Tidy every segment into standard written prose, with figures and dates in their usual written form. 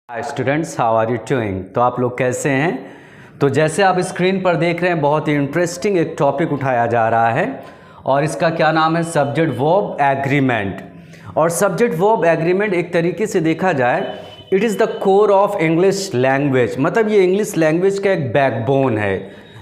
Hi students, how are you doing. तो आप लोग कैसे हैं। तो जैसे आप स्क्रीन पर देख रहे हैं, बहुत ही इंटरेस्टिंग एक टॉपिक उठाया जा रहा है और इसका क्या नाम है, सब्जेक्ट वर्ब एग्रीमेंट। और सब्जेक्ट वर्ब एग्रीमेंट एक तरीके से देखा जाए, it is the core of English language. मतलब ये इंग्लिश लैंग्वेज का एक बैकबोन है।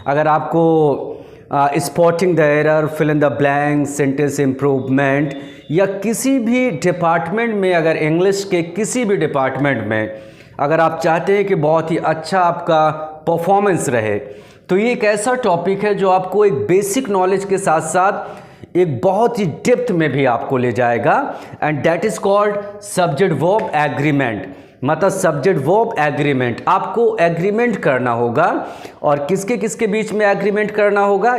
अगर आपको spotting the error, fill in the blank, sentence improvement या किसी भी डिपार्टमेंट में, अगर इंग्लिश के किसी भी डिपार्टमेंट में अगर आप चाहते हैं कि बहुत ही अच्छा आपका परफॉर्मेंस रहे, तो ये एक ऐसा टॉपिक है जो आपको एक बेसिक नॉलेज के साथ साथ एक बहुत ही डेप्थ में भी आपको ले जाएगा। And that is called subject verb agreement. मतलब सब्जेक्ट वर्ब एग्रीमेंट, आपको एग्रीमेंट करना होगा। और किसके किसके बीच में एग्रीमेंट करना होगा,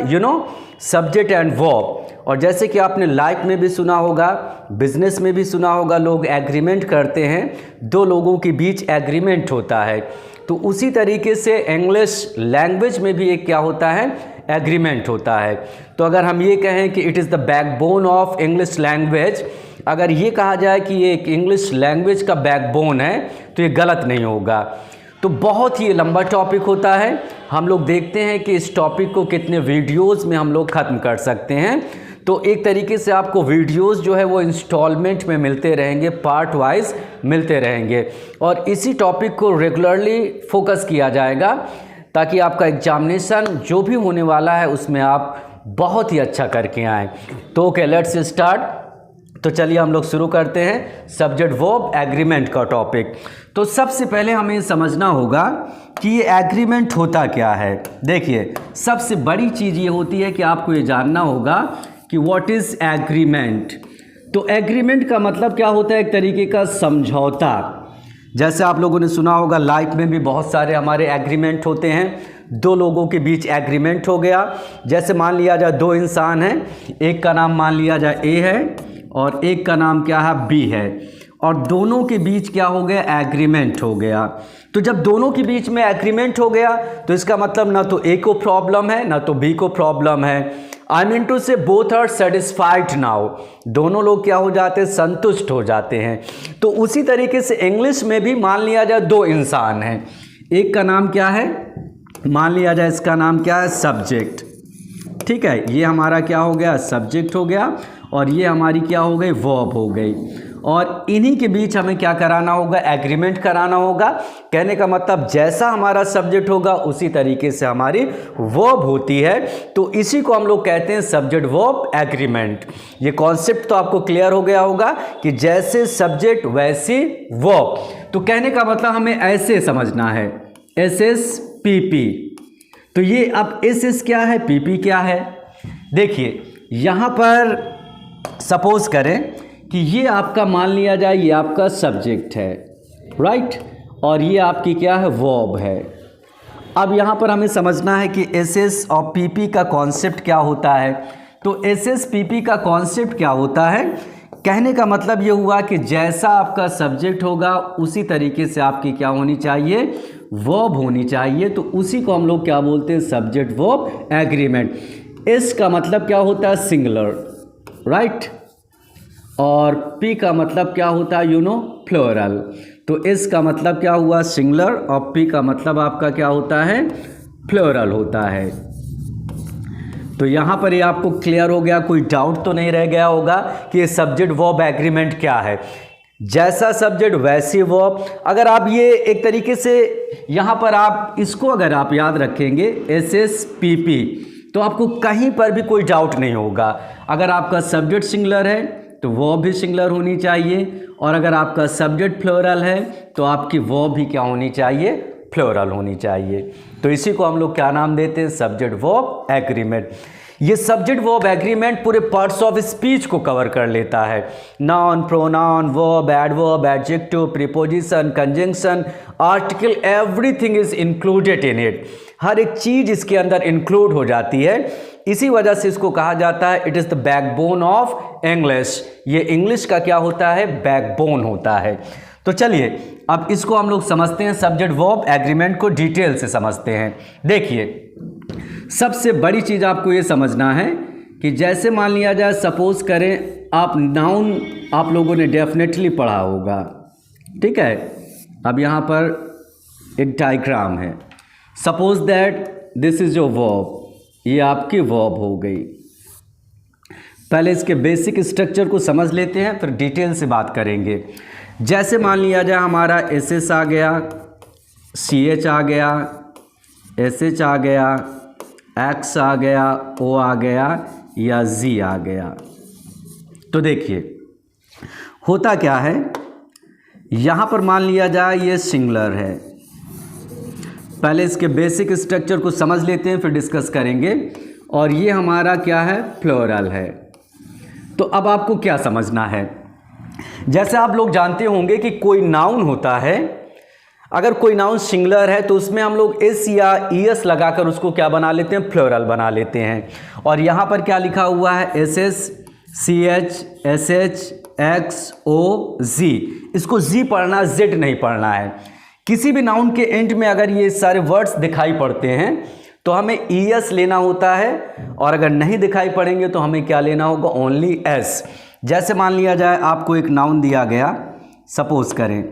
सब्जेक्ट एंड वर्ब। और जैसे कि आपने लाइफ में भी सुना होगा, बिजनेस में भी सुना होगा, लोग एग्रीमेंट करते हैं, दो लोगों के बीच एग्रीमेंट होता है। तो उसी तरीके से इंग्लिश लैंग्वेज में भी एक क्या होता है, एग्रीमेंट होता है। तो अगर हम ये कहें कि it is the backbone of English language, अगर ये कहा जाए कि ये एक इंग्लिश लैंग्वेज का बैकबोन है, तो ये गलत नहीं होगा। तो बहुत ही लंबा टॉपिक होता है। हम लोग देखते हैं कि इस टॉपिक को कितने वीडियोस में हम लोग ख़त्म कर सकते हैं। तो एक तरीके से आपको वीडियोस जो है वो इंस्टॉलमेंट में मिलते रहेंगे, पार्ट वाइज मिलते रहेंगे। और इसी टॉपिक को रेगुलरली फोकस किया जाएगा ताकि आपका एग्जामिनेशन जो भी होने वाला है उसमें आप बहुत ही अच्छा करके आएँ। तो ओके, लेट्स स्टार्ट। तो चलिए हम लोग शुरू करते हैं सब्जेक्ट वर्ब एग्रीमेंट का टॉपिक। तो सबसे पहले हमें समझना होगा कि ये एग्रीमेंट होता क्या है। देखिए, सबसे बड़ी चीज़ ये होती है कि आपको ये जानना होगा कि व्हाट इज़ एग्रीमेंट। तो एग्रीमेंट का मतलब क्या होता है, एक तरीके का समझौता। जैसे आप लोगों ने सुना होगा, लाइफ में भी बहुत सारे हमारे एग्रीमेंट होते हैं। दो लोगों के बीच एग्रीमेंट हो गया। जैसे मान लिया जाए दो इंसान हैं, एक का नाम मान लिया जाए ए है और एक का नाम क्या है, बी है, और दोनों के बीच क्या हो गया, एग्रीमेंट हो गया। तो जब दोनों के बीच में एग्रीमेंट हो गया तो इसका मतलब ना तो ए को प्रॉब्लम है ना तो बी को प्रॉब्लम है। आई मीन टू से बोथ आर सेटिस्फाइड नाउ। दोनों लोग क्या हो जाते हैं, संतुष्ट हो जाते हैं। तो उसी तरीके से इंग्लिश में भी मान लिया जाए दो इंसान हैं, एक का नाम क्या है, मान लिया जाए इसका नाम क्या है, सब्जेक्ट। ठीक है, ये हमारा क्या हो गया, सब्जेक्ट हो गया, और ये हमारी क्या हो गई, वर्ब हो गई। और इन्हीं के बीच हमें क्या कराना होगा, एग्रीमेंट कराना होगा। कहने का मतलब जैसा हमारा सब्जेक्ट होगा उसी तरीके से हमारी वर्ब होती है। तो इसी को हम लोग कहते हैं सब्जेक्ट वर्ब एग्रीमेंट। ये कॉन्सेप्ट तो आपको क्लियर हो गया होगा कि जैसे सब्जेक्ट वैसी वर्ब। तो कहने का मतलब हमें ऐसे समझना है, SSPP। तो ये अब SS क्या है, PP क्या है। देखिए, यहाँ पर सपोज करें कि ये आपका मान लिया जाए, ये आपका सब्जेक्ट है, राइट, और ये आपकी क्या है, वर्ब है। अब यहाँ पर हमें समझना है कि SS और PP का कॉन्सेप्ट क्या होता है। तो SSPP का कॉन्सेप्ट क्या होता है, कहने का मतलब ये हुआ कि जैसा आपका सब्जेक्ट होगा उसी तरीके से आपकी क्या होनी चाहिए, वर्ब होनी चाहिए। तो उसी को हम लोग क्या बोलते हैं, सब्जेक्ट वर्ब एग्रीमेंट। S का मतलब क्या होता है, सिंगुलर, राइट, और P का मतलब क्या होता है, प्लूरल। तो S का मतलब क्या हुआ, सिंगुलर, और P का मतलब आपका क्या होता है, प्लूरल होता है। तो यहाँ पर ये आपको क्लियर हो गया, कोई डाउट तो नहीं रह गया होगा कि ये सब्जेक्ट वर्ब एग्रीमेंट क्या है। जैसा सब्जेक्ट वैसी वर्ब। अगर आप ये एक तरीके से यहाँ पर आप इसको अगर आप याद रखेंगे SSPP, तो आपको कहीं पर भी कोई डाउट नहीं होगा। अगर आपका सब्जेक्ट सिंगुलर है तो वर्ब भी सिंगुलर होनी चाहिए, और अगर आपका सब्जेक्ट प्लूरल है तो आपकी वर्ब भी क्या होनी चाहिए, प्लूरल होनी चाहिए। तो इसी को हम लोग क्या नाम देते हैं, सब्जेक्ट वर्ब एग्रीमेंट। ये सब्जेक्ट वर्ब एग्रीमेंट पूरे पार्ट्स ऑफ स्पीच को कवर कर लेता है। Noun, pronoun, verb, adverb, adjective, preposition, conjunction, article, everything is included in it. हर एक चीज़ इसके अंदर इंक्लूड हो जाती है। इसी वजह से इसको कहा जाता है it is the backbone of English. ये इंग्लिश का क्या होता है, बैकबोन होता है। तो चलिए अब इसको हम लोग समझते हैं, सब्जेक्ट वर्ब एग्रीमेंट को डिटेल से समझते हैं। देखिए, सबसे बड़ी चीज़ आपको ये समझना है कि जैसे मान लिया जाए, सपोज करें आप नाउन आप लोगों ने डेफिनेटली पढ़ा होगा, ठीक है, अब यहाँ पर एक डायग्राम है। Suppose that this is your verb, ये आपकी वर्ब हो गई। पहले इसके बेसिक स्ट्रक्चर को समझ लेते हैं, फिर डिटेल से बात करेंगे। जैसे मान लिया जाए हमारा एस एस आ गया, सी एच आ गया, एस एच आ गया, एक्स आ गया, ओ आ गया या जी आ गया। तो देखिए होता क्या है, यहाँ पर मान लिया जाए ये सिंगुलर है। पहले इसके बेसिक स्ट्रक्चर को समझ लेते हैं, फिर डिस्कस करेंगे। और ये हमारा क्या है, प्लूरल है। तो अब आपको क्या समझना है, जैसे आप लोग जानते होंगे कि कोई नाउन होता है, अगर कोई नाउन सिंगुलर है तो उसमें हम लोग एस या ई एस लगाकर उसको क्या बना लेते हैं, प्लूरल बना लेते हैं। और यहाँ पर क्या लिखा हुआ है, S S, C H, S H, X, O, G. इसको जी पढ़ना, जेड नहीं पढ़ना है। किसी भी नाउन के एंड में अगर ये सारे वर्ड्स दिखाई पड़ते हैं तो हमें ई एस लेना होता है, और अगर नहीं दिखाई पड़ेंगे तो हमें क्या लेना होगा, ओनली एस। जैसे मान लिया जाए आपको एक नाउन दिया गया, सपोज करें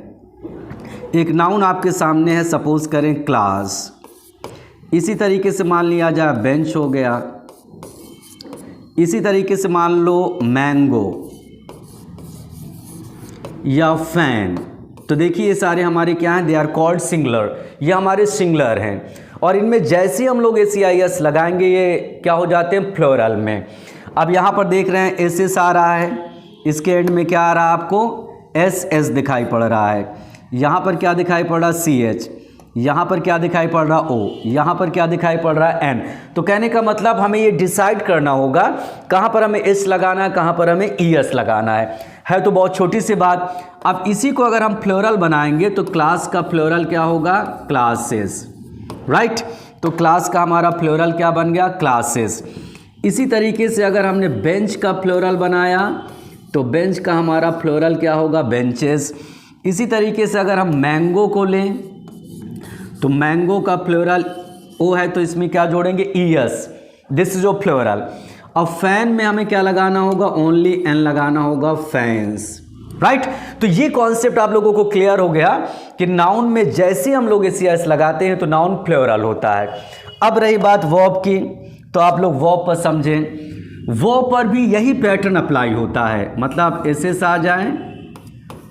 एक नाउन आपके सामने है, सपोज करें क्लास। इसी तरीके से मान लिया जाए बेंच हो गया, इसी तरीके से मान लो मैंगो या फैन। तो देखिए ये सारे हमारे क्या हैं, दे आर कॉल्ड सिंगुलर, ये हमारे सिंगुलर हैं। और इनमें जैसे हम लोग एस आई एस लगाएंगे ये क्या हो जाते हैं, प्लूरल में। अब यहाँ पर देख रहे हैं एस एस आ रहा है, इसके एंड में क्या आ रहा है आपको, एस एस दिखाई पड़ रहा है। यहाँ पर क्या दिखाई पड़ रहा है, सी एच। यहाँ पर क्या दिखाई पड़ रहा, ओ। यहाँ पर क्या दिखाई पड़ रहा है, एन। तो कहने का मतलब हमें ये डिसाइड करना होगा कहाँ पर हमें एस लगाना है, कहाँ पर हमें ई एस लगाना है तो बहुत छोटी सी बात। अब इसी को अगर हम प्लूरल बनाएंगे तो क्लास का प्लूरल क्या होगा, क्लासेस, राइट। तो क्लास का हमारा प्लूरल क्या बन गया, क्लासेस। इसी तरीके से अगर हमने बेंच का प्लूरल बनाया तो बेंच का हमारा प्लूरल क्या होगा, बेंचेस। इसी तरीके से अगर हम मैंगो को लें तो मैंगो का प्लूरल ओ है, तो इसमें क्या जोड़ेंगे, E S, this is your plural. अब फैन में हमें क्या लगाना होगा, ओनली एन लगाना होगा, फैंस, राइट। तो ये कॉन्सेप्ट आप लोगों को क्लियर हो गया कि नाउन में जैसे हम लोग एस एस लगाते हैं तो नाउन प्लूरल होता है। अब रही बात वर्ब की, तो आप लोग वर्ब पर समझें, वर्ब पर भी यही पैटर्न अप्लाई होता है। मतलब एस एस आ जाए,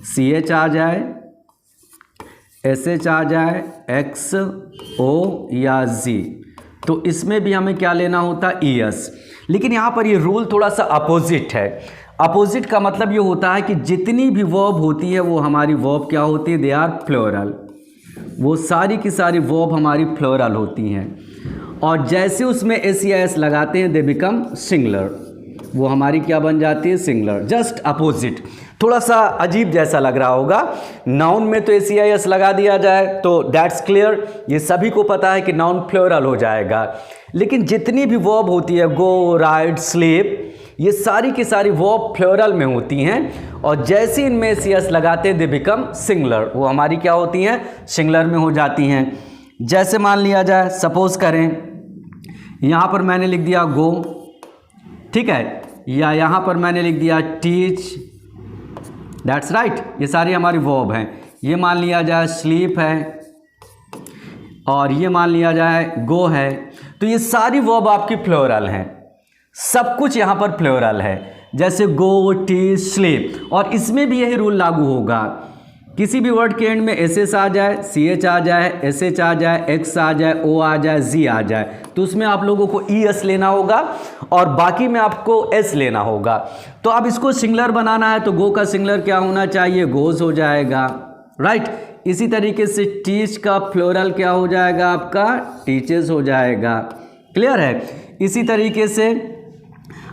सी एच आ जाए, एस एच आ जाए, एक्स, ओ या जी, तो इसमें भी हमें क्या लेना होता है, ई एस। लेकिन यहाँ पर ये रूल थोड़ा सा अपोजिट है। अपोजिट का मतलब ये होता है कि जितनी भी वर्ब होती है वो हमारी वर्ब क्या होती है, दे आर प्लूरल। वो सारी की सारी वर्ब हमारी प्लूरल होती हैं, और जैसे उसमें एस या एस लगाते हैं दे बिकम सिंगुलर, वो हमारी क्या बन जाती है, सिंगुलर। Just opposite. थोड़ा सा अजीब जैसा लग रहा होगा, नाउन में तो एस या एस लगा दिया जाए तो दैट्स क्लियर, ये सभी को पता है कि नाउन प्लूरल हो जाएगा। लेकिन जितनी भी वर्ब होती है, गो, राइट, स्लीप, ये सारी की सारी वर्ब प्लूरल में होती हैं, और जैसे इनमें एस या एस लगाते हैं दे बिकम सिंगुलर, वो हमारी क्या होती हैं, सिंगुलर में हो जाती हैं। जैसे मान लिया जाए, सपोज करें यहाँ पर मैंने लिख दिया गो, ठीक है, या यहाँ पर मैंने लिख दिया टीच, दैट्स राइट, ये सारी हमारी वर्ब हैं। ये मान लिया जाए स्लीप है, और ये मान लिया जाए गो है। तो ये सारी वर्ब आपकी प्लूरल हैं, सब कुछ यहाँ पर प्लूरल है, जैसे गो, टीच, स्लीप। और इसमें भी यही रूल लागू होगा, किसी भी वर्ड के एंड में एस एस आ जाए, सी एच आ जाए, एस एच आ जाए, एक्स आ जाए, ओ आ जाए, जी आ जाए, तो उसमें आप लोगों को ई एस लेना होगा, और बाकी में आपको एस लेना होगा। तो अब इसको सिंगुलर बनाना है तो गो का सिंगुलर क्या होना चाहिए, गोज हो जाएगा, राइट। इसी तरीके से टीच का प्लूरल क्या हो जाएगा आपका, टीचेस हो जाएगा, क्लियर है। इसी तरीके से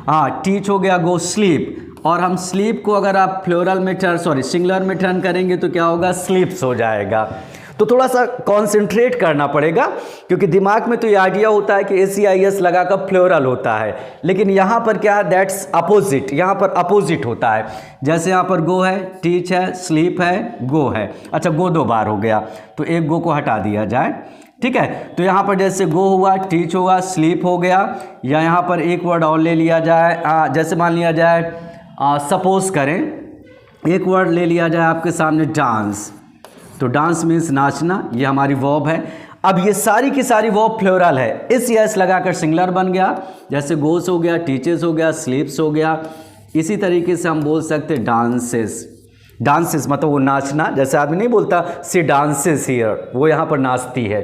हाँ, टीच हो गया, गो, स्लीप, और हम स्लीप को अगर आप प्लूरल में सिंगुलर में टर्न करेंगे तो क्या होगा, स्लीप्स हो जाएगा। तो थोड़ा सा कॉन्सेंट्रेट करना पड़ेगा, क्योंकि दिमाग में तो ये आइडिया होता है कि एस आई एस लगाकर प्लूरल होता है, लेकिन यहाँ पर क्या है, दैट्स अपोजिट, यहाँ पर अपोजिट होता है। जैसे यहाँ पर गो है, टीच है, स्लीप है, गो है। अच्छा, गो 2 बार हो गया तो एक गो को हटा दिया जाए, ठीक है। तो यहाँ पर जैसे गो हुआ, टीच हुआ, स्लीप हो गया, या यहाँ पर एक वर्ड और ले लिया जाए, जैसे मान लिया जाए सपोज करें एक वर्ड ले लिया जाए आपके सामने डांस, तो डांस मीन्स नाचना, ये हमारी वर्ब है। अब ये सारी की सारी वर्ब प्लूरल है, इस यस लगाकर सिंगुलर बन गया, जैसे गोस हो गया, टीचर्स हो गया, स्लीप्स हो गया। इसी तरीके से हम बोल सकते डांसेस, डांसेस मतलब वो नाचना, जैसे आदमी नहीं बोलता सी डांसेस हियर, वो यहाँ पर नाचती है।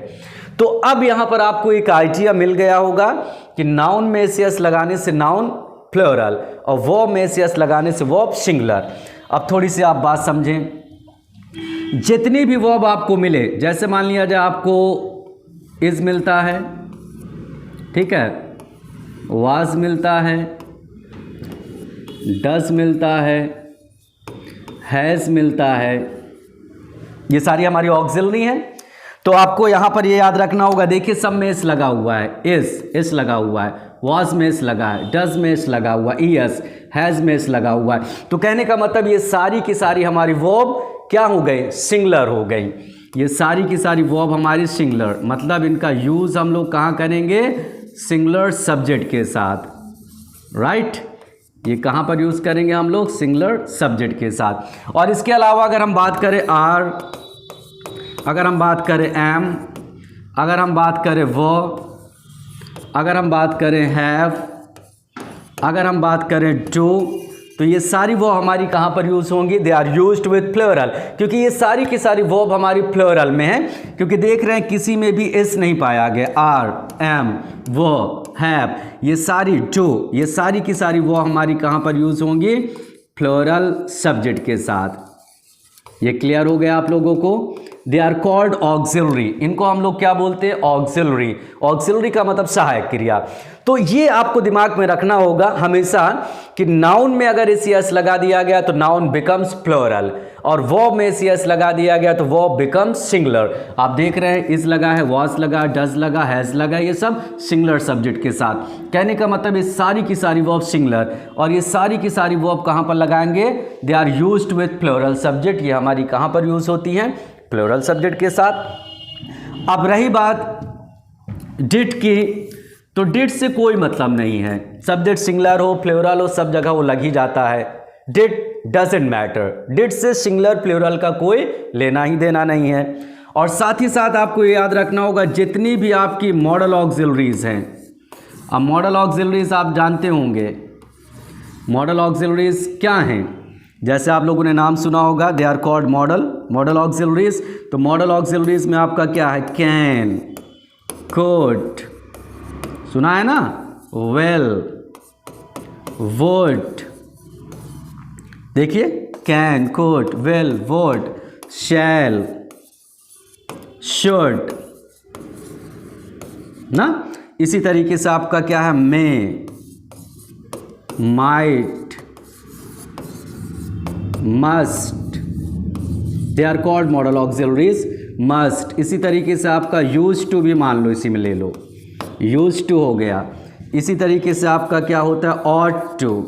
तो अब यहाँ पर आपको एक आइडिया मिल गया होगा कि नाउन में एस लगाने से नाउन प्लूरल और वर्ब में एस लगाने से वर्ब सिंगुलर। अब थोड़ी सी आप बात समझें, जितनी भी वर्ब आपको मिले, जैसे मान लिया जाए आपको इज मिलता है, ठीक है, वाज मिलता है, डज मिलता है, हैज़ मिलता है, ये सारी हमारी ऑक्सिलरी हैं। तो आपको यहाँ पर ये याद रखना होगा, देखिए सब में एस लगा हुआ है, इस लगा हुआ है, वाज में एस लगा है, डज में एस लगा हुआ है, ईएस, हैज़ में एस लगा हुआ है। तो कहने का मतलब ये सारी की सारी हमारी वर्ब क्या हो गई, सिंगुलर हो गई। ये सारी की सारी वर्ब हमारी सिंगुलर, मतलब इनका यूज़ हम लोग कहाँ करेंगे, सिंगुलर सब्जेक्ट के साथ, राइट। ये कहाँ पर यूज़ करेंगे हम लोग, सिंगुलर सब्जेक्ट के साथ। और इसके अलावा अगर हम बात करें आर, अगर हम बात करें एम, अगर हम बात करें वो, अगर हम बात करें हैव, अगर हम बात करें डू, तो ये सारी वो हमारी कहाँ पर यूज़ होंगी, they are used with plural, क्योंकि ये सारी की सारी वर्ब हमारी प्लूरल में है। क्योंकि देख रहे हैं किसी में भी एस नहीं पाया गया, आर, एम, वो, हैव, ये सारी डू, ये सारी की सारी वो हमारी कहाँ पर यूज़ होंगी, प्लूरल सब्जेक्ट के साथ। ये क्लियर हो गया आप लोगों को। दे आर कॉल्ड ऑक्सिलरी, इनको हम लोग क्या बोलते हैं, ऑक्सिलरी। ऑक्सिलरी का मतलब सहायक क्रिया। तो ये आपको दिमाग में रखना होगा हमेशा कि नाउन में अगर एस लगा दिया गया तो नाउन बिकम्स प्लूरल, और वर्ब में एस लगा दिया गया तो वर्ब बिकम्स सिंगुलर। आप देख रहे हैं इज लगा है, वाज लगा, डज लगा, हैज़ लगा, ये सब सिंगुलर सब्जेक्ट के साथ। कहने का मतलब ये सारी की सारी वर्ब सिंगुलर, और ये सारी की सारी वर्ब कहाँ पर लगाएंगे, they are used with plural subject. ये हमारी कहाँ पर यूज़ होती हैं, प्लूरल सब्जेक्ट के साथ। अब रही बात डिड की, तो डिड से कोई मतलब नहीं है, सब्जेक्ट सिंगुलर हो प्लूरल हो सब जगह वो लग ही जाता है। डिड डजंट मैटर, डिड से सिंगुलर प्लूरल का कोई लेना ही देना नहीं है। और साथ ही साथ आपको ये याद रखना होगा, जितनी भी आपकी मॉडल ऑक्सिलरीज हैं, अब मॉडल ऑक्सिलरीज आप जानते होंगे, मॉडल ऑक्सिलरीज क्या हैं, जैसे आप लोगों ने नाम सुना होगा, they are called modal auxiliaries. तो मॉडल ऑक्सिलरीज में आपका क्या है, कैन, कुड, सुना है ना, वेल, वुड, देखिए can, could, will, would, shall, should ना। इसी तरीके से आपका क्या है, may, might, must, they are called modal auxiliaries. Must, इसी तरीके से आपका यूज टू भी मान लो, इसी में ले लो, यूज टू हो गया। इसी तरीके से आपका क्या होता है, ऑट टू,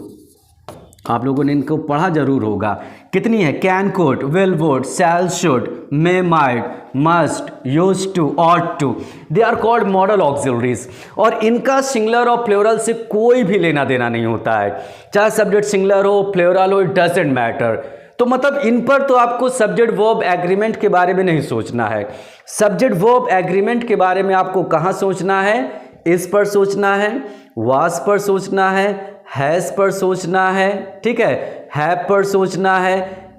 आप लोगों ने इनको पढ़ा जरूर होगा। कितनी है, can, could, will, would, shall, should, may, might, must, use to, ought to, they are called modal auxiliaries. और इनका सिंगुलर और प्लूरल से कोई भी लेना देना नहीं होता है, चाहे सब्जेक्ट सिंगुलर हो प्लूरल हो, इट डजंट मैटर। तो मतलब इन पर तो आपको सब्जेक्ट वर्ब एग्रीमेंट के बारे में नहीं सोचना है। सब्जेक्ट वर्ब एग्रीमेंट के बारे में आपको कहाँ सोचना है, इस पर सोचना है, वाज पर सोचना है, हैज़ पर सोचना है, ठीक है, हैव पर सोचना है,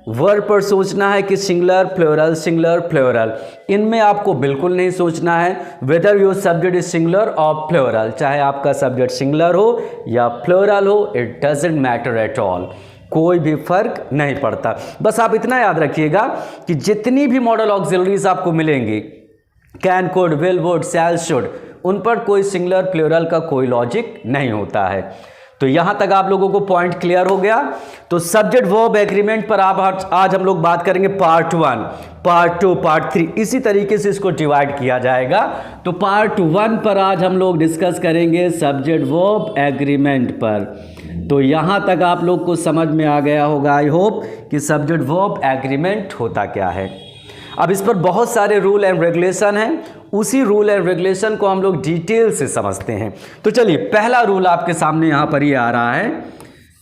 वर्ब पर सोचना है कि सिंगुलर प्लूरल, सिंगुलर प्लूरल। इनमें आपको बिल्कुल नहीं सोचना है whether your subject is singular और प्लूरल, चाहे आपका सब्जेक्ट सिंगुलर हो या प्लूरल हो, it doesn't matter at all, कोई भी फर्क नहीं पड़ता। बस आप इतना याद रखिएगा कि जितनी भी मॉडल ऑक्सिलरीज आपको मिलेंगी, can, could, will, would, shall, should, उन पर कोई सिंगुलर प्लूरल का कोई लॉजिक नहीं होता है। तो यहां तक आप लोगों को पॉइंट क्लियर हो गया। तो सब्जेक्ट वर्ब एग्रीमेंट पर आज हम लोग बात करेंगे पार्ट 1, पार्ट 2, पार्ट 3, इसी तरीके से इसको डिवाइड किया जाएगा। तो पार्ट 1 पर आज हम लोग डिस्कस करेंगे सब्जेक्ट वर्ब एग्रीमेंट पर। तो यहां तक आप लोग को समझ में आ गया होगा, आई होप, कि सब्जेक्ट वर्ब एग्रीमेंट होता क्या है। अब इस पर बहुत सारे रूल एंड रेगुलेशन हैं, उसी रूल एंड रेगुलेशन को हम लोग डिटेल से समझते हैं। तो चलिए, पहला रूल आपके सामने यहाँ पर ये आ रहा है।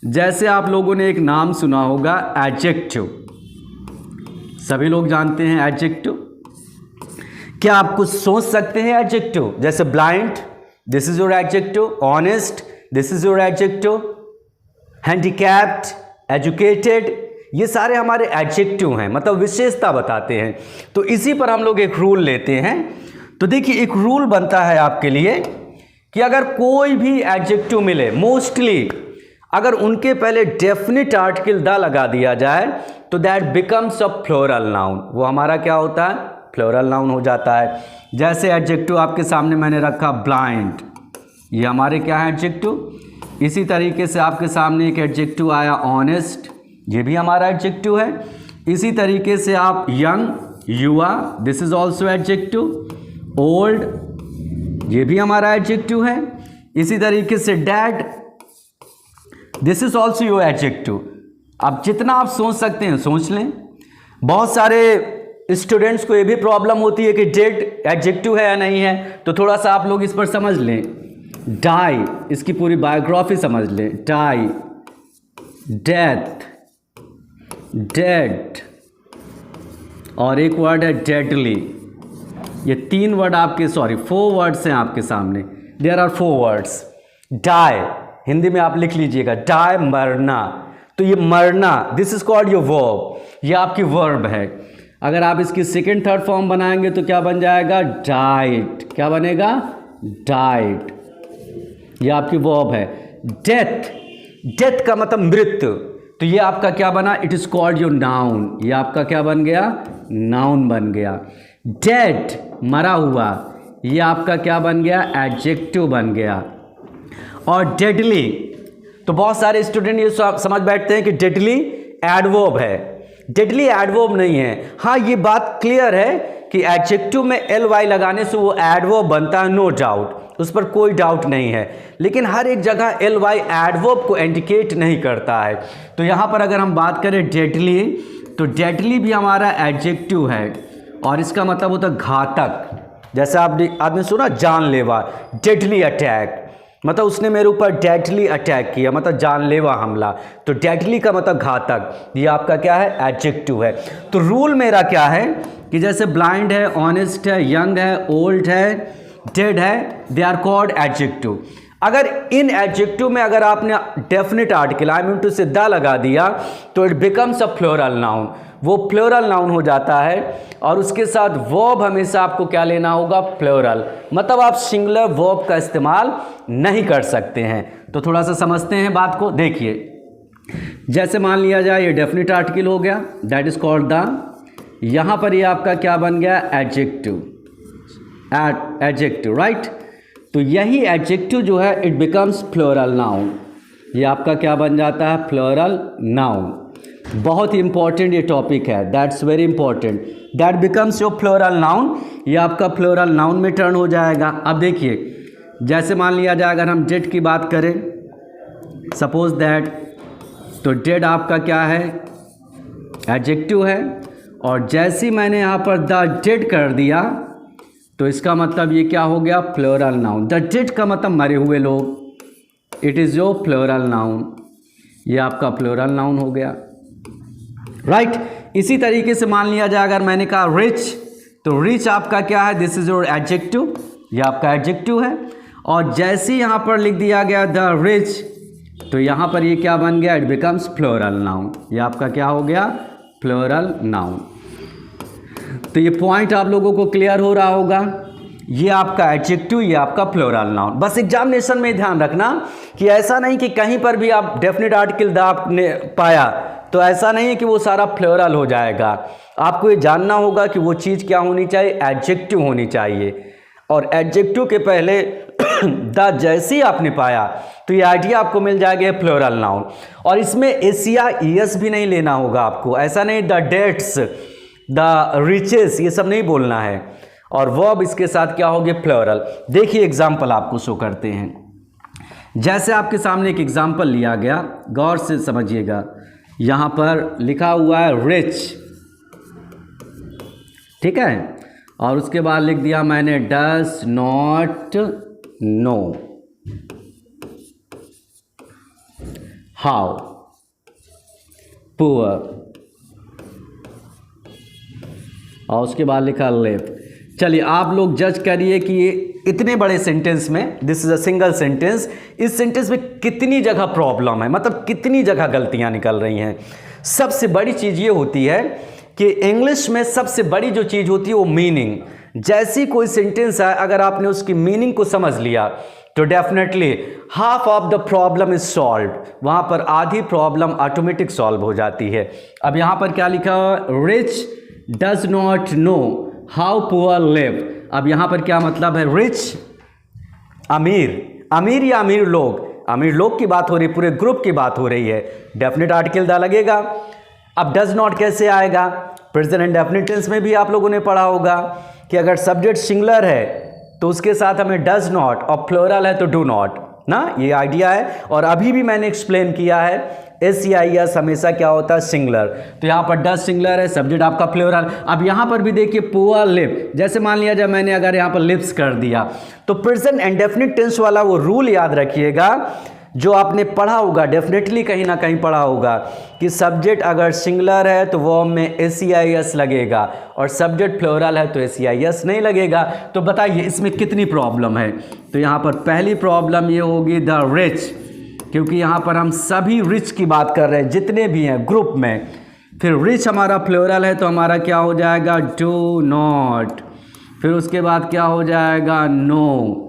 जैसे आप लोगों ने एक नाम सुना होगा एडजेक्टिव, सभी लोग जानते हैं एडजेक्टिव। क्या आप कुछ सोच सकते हैं एडजेक्टिव? जैसे blind, this is your adjective. Honest, this is your adjective. Handicapped, educated, ये सारे हमारे एडजेक्टिव हैं, मतलब विशेषता बताते हैं। तो इसी पर हम लोग एक रूल लेते हैं। तो देखिए एक रूल बनता है आपके लिए कि अगर कोई भी एडजेक्टिव मिले, मोस्टली अगर उनके पहले डेफिनिट आर्टिकल द लगा दिया जाए तो that becomes a plural noun. वो हमारा क्या होता है? प्लूरल नाउन हो जाता है। जैसे एडजेक्टिव आपके सामने मैंने रखा ब्लाइंड, ये हमारे क्या है? एडजेक्टिव। इसी तरीके से आपके सामने एक एडजेक्टिव आया ऑनेस्ट, ये भी हमारा एडजेक्टिव है। इसी तरीके से आप यंग, युवा, this is also adjective. Old, ये भी हमारा एडजेक्टिव है। इसी तरीके से dad, this is also your adjective. अब जितना आप सोच सकते हैं सोच लें। बहुत सारे स्टूडेंट्स को ये भी प्रॉब्लम होती है कि डेड एडजेक्टिव है या नहीं है, तो थोड़ा सा आप लोग इस पर समझ लें। डाई, इसकी पूरी बायोग्राफी समझ लें। डाई, डेथ, डेड, और एक वर्ड है डेडली। ये 3 वर्ड आपके, सॉरी 4 वर्ड्स हैं आपके सामने। There are 4 words. Die, Hindi में आप लिख लीजिएगा, डाई मरना। तो ये मरना, this is called your verb, ये आपकी वर्ब है। अगर आप इसकी सेकेंड थर्ड फॉर्म बनाएंगे तो क्या बन जाएगा? डाइड। क्या बनेगा? डाइड, ये आपकी वर्ब है। डेथ, डेथ का मतलब मृत्यु, तो ये आपका क्या बना? It is called your noun, ये आपका क्या बन गया? नाउन बन गया। डेड, मरा हुआ, ये आपका क्या बन गया? एडजेक्टिव बन गया। और डेडली, तो बहुत सारे स्टूडेंट ये समझ बैठते हैं कि डेडली एडवर्ब है। डेडली एडवर्ब नहीं है। हाँ, ये बात क्लियर है कि एडजेक्टिव में ly लगाने से वो एडवर्ब बनता है, नो डाउट, उस पर कोई डाउट नहीं है। लेकिन हर एक जगह ly एडवर्ब को इंडिकेट नहीं करता है। तो यहाँ पर अगर हम बात करें डेडली, तो डेडली भी हमारा एडजेक्टिव है और इसका मतलब होता है घातक। जैसे आपने सुना जानलेवा, डेडली अटैक, मतलब उसने मेरे ऊपर डेडली अटैक किया, मतलब जानलेवा हमला। तो डेडली का मतलब घातक, ये आपका क्या है? एडजेक्टिव है। तो रूल मेरा क्या है कि जैसे ब्लाइंड है, ऑनेस्ट है, यंग है, ओल्ड है, डेड है, दे आर कॉल्ड एडजेक्टिव। अगर इन एडजेक्टिव में अगर आपने definite article I mean to say the लगा दिया तो it becomes a plural noun, वो प्लूरल नाउन हो जाता है। और उसके साथ वर्ब हमेशा आपको क्या लेना होगा? प्लूरल, मतलब आप सिंगुलर वर्ब का इस्तेमाल नहीं कर सकते हैं। तो थोड़ा सा समझते हैं बात को। देखिए जैसे मान लिया जाए ये डेफिनेट आर्टिकल हो गया, दैट इज कॉल्ड द। यहाँ पर ये आपका क्या बन गया? Adjective, adjective, right. तो यही एडजेक्टिव जो है इट बिकम्स प्लूरल नाउन, ये आपका क्या बन जाता है? Plural noun. बहुत ही इंपॉर्टेंट ये टॉपिक है, that's very important. That becomes your plural noun, ये आपका प्लूरल नाउन में टर्न हो जाएगा। अब देखिए जैसे मान लिया जाए अगर हम डेड की बात करें, सपोज दैट, तो डेड आपका क्या है? एडजेक्टिव है। और जैसे ही मैंने यहाँ पर द डेड कर दिया तो इसका मतलब ये क्या हो गया? Plural noun. द डेड का मतलब मरे हुए लोग, it is your plural noun, ये आपका प्लूरल नाउन हो गया, राइट। इसी तरीके से मान लिया जाए अगर मैंने कहा रिच, तो रिच आपका क्या है? दिस इज योर एडजेक्टिव, ये आपका एडजेक्टिव है। और जैसे ही यहाँ पर लिख दिया गया द रिच, तो यहाँ पर ये क्या बन गया? इट बिकम्स प्लूरल नाउन, ये आपका क्या हो गया? Plural noun. तो ये पॉइंट आप लोगों को क्लियर हो रहा होगा। ये आपका एडजेक्टिव, ये आपका प्लूरल नाउन। बस एग्जामिनेशन में ध्यान रखना कि ऐसा नहीं कि कहीं पर भी आप डेफिनेट आर्टिकल द आपने पाया तो ऐसा नहीं है कि वो सारा प्लूरल हो जाएगा। आपको ये जानना होगा कि वो चीज़ क्या होनी चाहिए? एडजेक्टिव होनी चाहिए। और एडजेक्टिव के पहले द जैसे ही आपने पाया तो ये आइडिया आपको मिल जाएगा प्लूरल नाउन। और इसमें एशिया ईएस भी नहीं लेना होगा आपको, ऐसा नहीं द डेट्स, द रिचेस, ये सब नहीं बोलना है। और वर्ब इसके साथ क्या हो गया? प्लूरल। देखिए एग्जाम्पल आपको शो करते हैं। जैसे आपके सामने एक एग्जाम्पल लिया गया, गौर से समझिएगा। यहाँ पर लिखा हुआ है रिच, ठीक है, और उसके बाद लिख दिया मैंने does not know how poor और उसके बाद लिखा लिव। चलिए आप लोग जज करिए कि ये इतने बड़े सेंटेंस में, this is a single sentence, इस सेंटेंस में कितनी जगह प्रॉब्लम है, मतलब कितनी जगह गलतियां निकल रही हैं। सबसे बड़ी चीज़ ये होती है कि इंग्लिश में सबसे बड़ी जो चीज़ होती है वो मीनिंग। जैसी कोई सेंटेंस है, अगर आपने उसकी मीनिंग को समझ लिया तो definitely half of the problem is solve, वहाँ पर आधी प्रॉब्लम ऑटोमेटिक सॉल्व हो जाती है। अब यहाँ पर क्या लिखा, rich does not know how poor live. अब यहाँ पर क्या मतलब है, रिच अमीर, अमीर या अमीर लोग की बात हो रही है, पूरे ग्रुप की बात हो रही है, डेफिनेट आर्टिकल द लगेगा। अब डज नॉट कैसे आएगा, प्रेजेंट इंडेफिनिट टेंस में भी आप लोगों ने पढ़ा होगा कि अगर सब्जेक्ट सिंगुलर है तो उसके साथ हमें डज नॉट, और प्लूरल है तो डू नॉट ना, ये आइडिया है। और अभी भी मैंने एक्सप्लेन किया है एस हमेशा क्या होता है, सिंगुलर। तो यहाँ पर डज सिंगुलर है, सब्जेक्ट आपका प्लूरल। अब यहाँ पर भी देखिए पुअर लिव, जैसे मान लिया जब मैंने अगर यहाँ पर लिव्स कर दिया तो प्रेजेंट इंडेफिनिट टेंस वाला वो रूल याद रखिएगा जो आपने पढ़ा होगा, डेफिनेटली कहीं ना कहीं पढ़ा होगा कि सब्जेक्ट अगर सिंगुलर है तो वर्ब में एस लगेगा, और सब्जेक्ट प्लूरल है तो एस नहीं लगेगा। तो बताइए इसमें कितनी प्रॉब्लम है। तो यहाँ पर पहली प्रॉब्लम ये होगी द रिच, क्योंकि यहाँ पर हम सभी रिच की बात कर रहे हैं, जितने भी हैं ग्रुप में। फिर रिच हमारा प्लूरल है तो हमारा क्या हो जाएगा, डू नॉट। फिर उसके बाद क्या हो जाएगा, नो।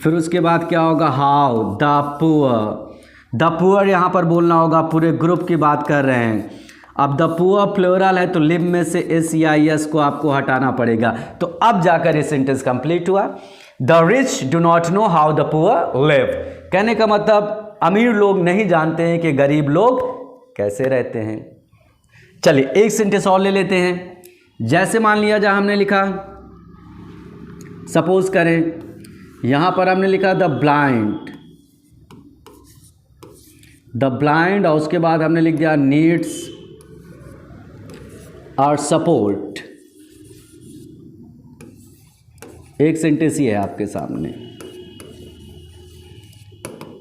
फिर उसके बाद क्या होगा, how, the poor. The poor यहाँ पर बोलना होगा, पूरे ग्रुप की बात कर रहे हैं। अब द पुअर प्लूरल है तो लिव में से एस को आपको हटाना पड़ेगा। तो अब जाकर ये सेंटेंस कंप्लीट हुआ। The rich do not know how the poor live. कहने का मतलब अमीर लोग नहीं जानते हैं कि गरीब लोग कैसे रहते हैं। चलिए एक सेंटेंस और ले लेते हैं। जैसे मान लिया जाए हमने लिखा, सपोज करें यहां पर हमने लिखा द ब्लाइंड, और उसके बाद हमने लिख दिया नीड्स और सपोर्ट। एक सेंटेंस ही है आपके सामने,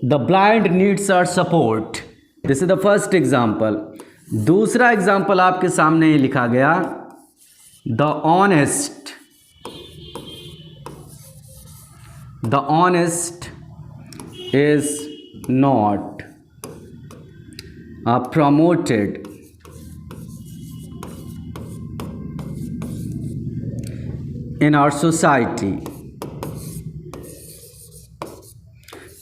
the blind needs our support. This is the first example. दूसरा एग्जाम्पल आपके सामने ही लिखा गया, the honest is not promoted in our society.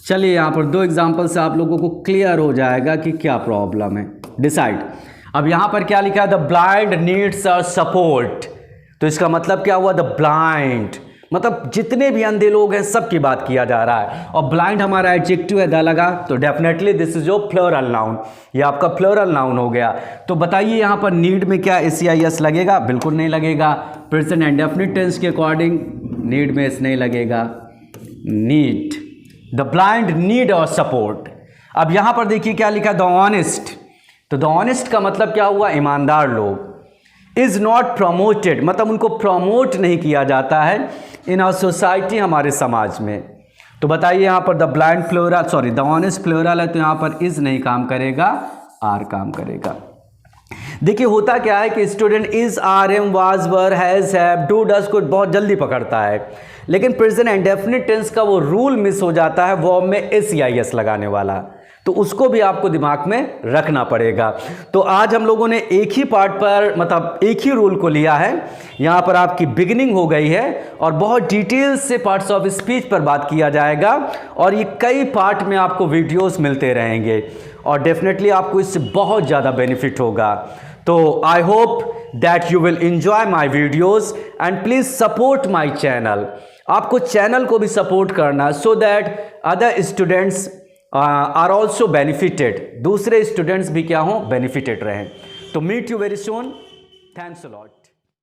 चलिए यहाँ पर दो एग्जाम्पल से आप लोगों को क्लियर हो जाएगा कि क्या प्रॉब्लम है। डिसाइड। अब यहाँ पर क्या लिखा है, the blind needs our support. तो इसका मतलब क्या हुआ, द ब्लाइंड मतलब जितने भी अंधे लोग हैं सबकी बात किया जा रहा है। और ब्लाइंड हमारा एडजेक्टिव है, द लगा, तो definitely this is your plural noun, ये आपका प्लूरल नाउन हो गया। तो बताइए यहाँ पर नीड में क्या एस लगेगा, बिल्कुल नहीं लगेगा। प्रेजेंट इंडेफिनिट टेंस के अकॉर्डिंग नीड में एस नहीं लगेगा। नीड, द ब्लाइंड नीड और सपोर्ट। अब यहाँ पर देखिए क्या लिखा, द ऑनेस्ट। तो द ऑनेस्ट का मतलब क्या हुआ, ईमानदार लोग। इज नॉट प्रमोटेड मतलब उनको प्रमोट नहीं किया जाता है इन आवर सोसाइटी, हमारे समाज में। तो बताइए यहाँ पर the blind plural, sorry the honest plural है तो यहाँ पर इज नहीं काम करेगा, आर काम करेगा। देखिए होता क्या है कि student is, are, am, was, were, has, have, do, does को बहुत जल्दी पकड़ता है, लेकिन प्रेजेंट इंडेफिनिट टेंस का वो रूल मिस हो जाता है वर्ब में एस लगाने वाला। तो उसको भी आपको दिमाग में रखना पड़ेगा। तो आज हम लोगों ने एक ही पार्ट पर मतलब एक ही रूल को लिया है। यहाँ पर आपकी बिगिनिंग हो गई है और बहुत डिटेल से पार्ट्स ऑफ स्पीच पर बात किया जाएगा, और ये कई पार्ट में आपको वीडियोस मिलते रहेंगे और डेफिनेटली आपको इससे बहुत ज़्यादा बेनिफिट होगा। तो I hope that you will enjoy my videos and please support my channel. आपको चैनल को भी सपोर्ट करना so that other students are also benefited, दूसरे स्टूडेंट्स भी क्या हों, बेनिफिटेड रहें। तो meet you very soon, thanks a lot.